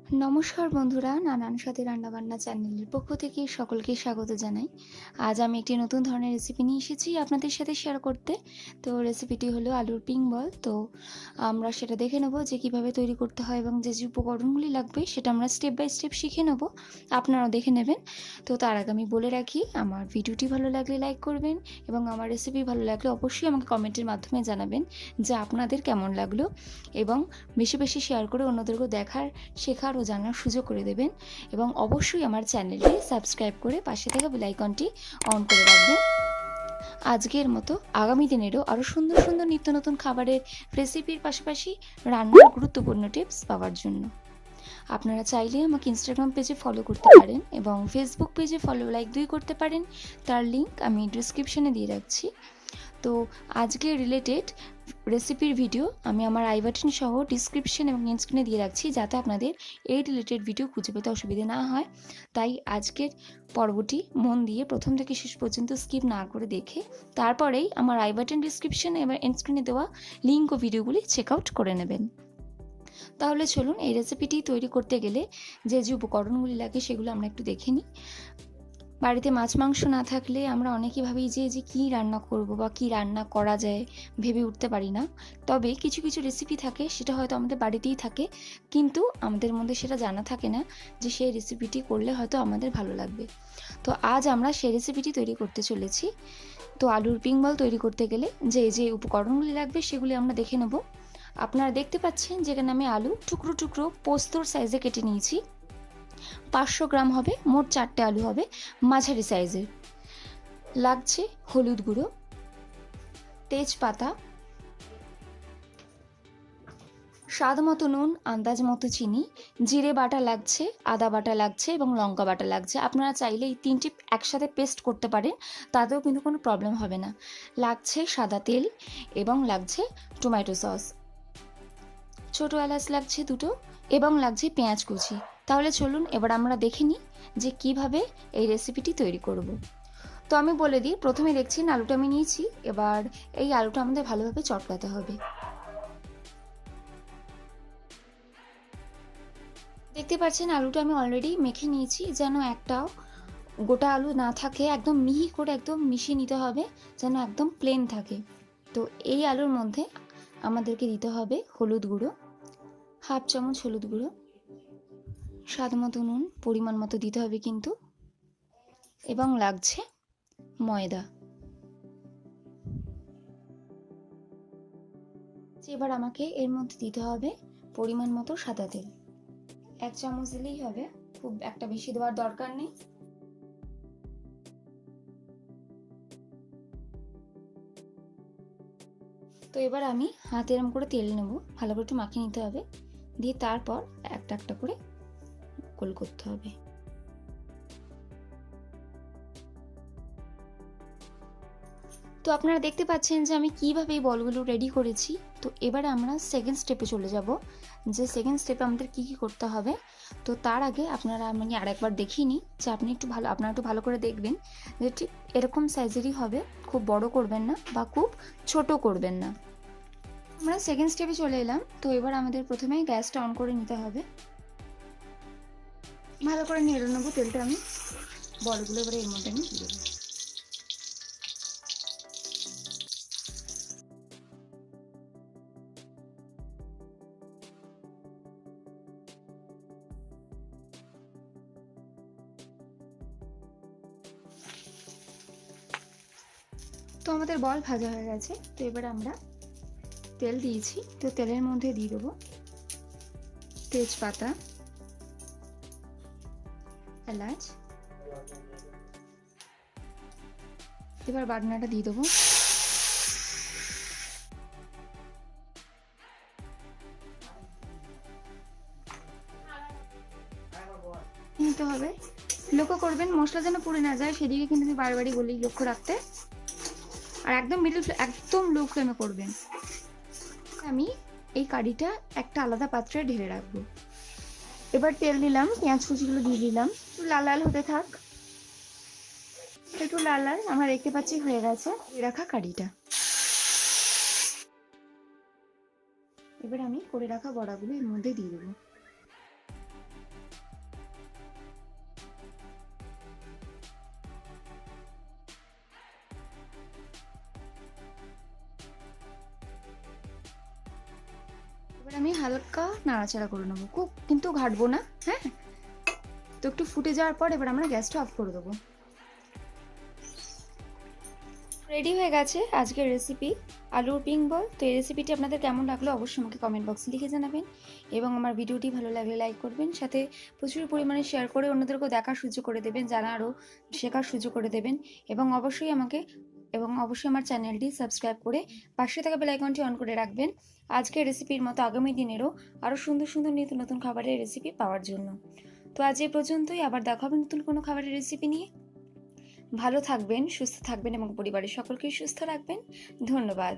নমস্কার বন্ধুরা, নানান সাথে রান্নাবান্না চ্যানেলের পক্ষ থেকে সকলকে স্বাগত জানাই। আজ আমি একটি নতুন ধরনের রেসিপি নিয়ে এসেছি আপনাদের সাথে শেয়ার করতে। তো রেসিপিটি হলো আলুর পিং বল। তো আমরা সেটা দেখে নেব যে কীভাবে তৈরি করতে হয় এবং যে উপকরণগুলি লাগবে সেটা আমরা স্টেপ বাই স্টেপ শিখে নেব। আপনারাও দেখে নেবেন। তো তার আগে আমি বলে রাখি, আমার ভিডিওটি ভালো লাগলে লাইক করবেন এবং আমার রেসিপি ভালো লাগলে অবশ্যই আমাকে কমেন্টের মাধ্যমে জানাবেন যে আপনাদের কেমন লাগলো, এবং বেশি বেশি শেয়ার করে অন্যদেরকেও দেখার, শেখার ও জানার সুযোগ করে দেবেন। এবং অবশ্যই আমার চ্যানেলটি সাবস্ক্রাইব করে পাশে থাকা বেল আইকনটি অন করে রাখবেন। আজকের মতো আগামী দিনেরও আরও সুন্দর সুন্দর নিত্য নতুন খাবারের রেসিপির পাশাপাশি রান্নার গুরুত্বপূর্ণ টিপস পাওয়ার জন্য আপনারা চাইলে আমাকে ইনস্টাগ্রাম পেজে ফলো করতে পারেন এবং ফেসবুক পেজে ফলো লাইক করতে পারেন। তার লিঙ্ক আমি ডিসক্রিপশনে দিয়ে রাখছি। তো আজকের রিলেটেড রেসিপির ভিডিও আমি আমার আই বাটন সহ ডিসক্রিপশন এবং স্ক্রিনে দিয়ে রাখছি, যাতে আপনাদের এই রিলেটেড ভিডিও খুঁজে পেতে অসুবিধে না হয়। তাই আজকের পর্বটি মন দিয়ে প্রথম থেকে শেষ পর্যন্ত স্কিপ না করে দেখে তারপরেই আমার আই বাটন ডিসক্রিপশন এবং স্ক্রিনে দেওয়া লিঙ্ক ও ভিডিওগুলি চেক আউট করে নেবেন। তাহলে চলুন, এই রেসিপিটি তৈরি করতে গেলে যে যে উপকরণগুলি লাগে সেগুলো আমরা একটু দেখে নিই। বাড়িতে মাছ মাংস না থাকলে আমরা অনেকেই ভাবি যে কী রান্না করব বা কী রান্না করা যায় ভেবে উঠতে পারি না। তবে কিছু কিছু রেসিপি থাকে, সেটা হয়তো আমাদের বাড়িতেই থাকে, কিন্তু আমাদের মধ্যে সেটা জানা থাকে না যে সেই রেসিপিটি করলে হয়তো আমাদের ভালো লাগবে। তো আজ আমরা সেই রেসিপিটি তৈরি করতে চলেছি। তো আলুর পিং বল তৈরি করতে গেলে যে যে উপকরণগুলি লাগবে সেগুলি আমরা দেখে নেব। আপনারা দেখতে পাচ্ছেন যেখানে আমি আলু টুকরো টুকরো পোস্তর সাইজে কেটে নিয়েছি। 500 গ্রাম হবে, মোট 4টে আলু হবে, মাঝারি সাইজের। লাগছে হলুদ গুঁড়ো, তেজপাতা, স্বাদ মতো নুন, আন্দাজ মতো চিনি, জিরে বাটা লাগছে, আদা বাটা লাগছে এবং লঙ্কা বাটা লাগছে। আপনারা চাইলে এই তিনটি একসাথে পেস্ট করতে পারেন, তাতেও কিন্তু কোনো প্রবলেম হবে না। লাগছে সাদা তেল এবং লাগছে টমেটো সস, ছোটো এলাচ লাগছে 2টো এবং লাগছে পেঁয়াজ কুচি। তাহলে চলুন এবার আমরা দেখে নিই যে কিভাবে এই রেসিপিটি তৈরি করব। তো আমি বলে দিই, প্রথমে দেখছেন আলুটা আমি নিয়েছি। এবার এই আলুটা আমাদের ভালোভাবে চটকাতে হবে। দেখতে পাচ্ছেন আলুটা আমি অলরেডি মেখে নিয়েছি, যেন একটাও গোটা আলু না থাকে, একদম মিহি করে একদম মিশিয়ে নিতে হবে, যেন একদম প্লেন থাকে। তো এই আলুর মধ্যে আমাদেরকে দিতে হবে হলুদ গুঁড়ো, 1/2 চামচ হলুদ গুঁড়ো, স্বাদ মতো নুন পরিমাণ মতো দিতে হবে কিন্তু, এবং লাগছে ময়দা। এবার আমাকে এর মধ্যে দিতে হবে পরিমাণ মতো সাদা তেল। 1 চামচ দিলেই হবে, খুব একটা বেশি দেওয়ার দরকার নেই। তো এবার আমি হাতে এরম করে তেল নেব, ভালো করে একটু মাখিয়ে নিতে হবে, দিয়ে তারপর একটা একটা করে গোল করতে হবে। তো আপনারা দেখতে পাচ্ছেন যে আমি কিভাবে এই বলগুলো রেডি করেছি। তো এবার আমরা সেকেন্ড স্টেপে চলে যাব, যে সেকেন্ড স্টেপে আমাদের কি কি করতে হবে। তো তার আগে আপনারা আমি আরেকবার দেখিয়ে নিই, যে আপনারা একটু ভালো করে দেখবেন যে ঠিক এরকম সাইজেরই হবে, খুব বড় করবেন না বা খুব ছোট করবেন না। আমরা সেকেন্ড স্টেপে চলে এলাম। তো এবার আমাদের প্রথমেই গ্যাসটা অন করে নিতে হবে, ভালো করে নেড়ে নেবো তেলটা। আমি বলগুলো এবারে এর মধ্যে আমি দিয়ে দেবো। তো আমাদের বল ভাজা হয়ে গেছে। তো এবার আমরা তেল দিয়েছি, তো তেলের মধ্যে দিয়ে দেবো তেজপাতা, এলাচ, এবার বাটনাটা দিয়ে দেবো। নিতে হবে, লক্ষ্য করবেন মশলা যেন পুড়ে না যায়, সেদিকে কিন্তু বারবারই বলি লক্ষ্য রাখতে। আর একদম একদম লো ফ্লেমে করবেন। আমি এই কারিটা একটা আলাদা পাত্রে ঢেলে রাখবো। এবার তেল দিলাম, পেঁয়াজ কুচিগুলো দিয়ে দিলাম, একটু লাল লাল হতে থাক। একটু লাল লাল আমরা দেখতে পাচ্ছি হয়ে গেছে রাখা কারিটা। এবার আমি করে রাখা বড়াগুলো এর মধ্যে দিয়ে দেবো। এবার আমি হালকা নাড়াচাড়া করে নেবো, খুব কিন্তু ঘাটবো না। হ্যাঁ, তো একটু ফুটে যাওয়ার পর এবার আমরা গ্যাসটা অফ করে দেবো। রেডি হয়ে গেছে আজকের রেসিপি আলুর পিং বল। তো এই রেসিপিটি আপনাদের কেমন লাগলো অবশ্যই আমাকে কমেন্ট বক্সে লিখে জানাবেন, এবং আমার ভিডিওটি ভালো লাগলে লাইক করবেন, সাথে প্রচুর পরিমাণে শেয়ার করে অন্যদেরকেও দেখার সুযোগ করে দেবেন, জানা আরও শেখার সুযোগ করে দেবেন, এবং অবশ্যই আমার চ্যানেলটি সাবস্ক্রাইব করে পাশে থাকা বেল আইকনটি অন করে রাখবেন আজকের রেসিপির মতো আগামী দিনেরও আরও সুন্দর সুন্দর নিত্য নতুন খাবারের রেসিপি পাওয়ার জন্য। তো আজ এই পর্যন্তই, আবার দেখা হবে নতুন কোনো খাবারের রেসিপি নিয়ে। ভালো থাকবেন, সুস্থ থাকবেন এবং পরিবারের সকলকেই সুস্থ রাখবেন। ধন্যবাদ।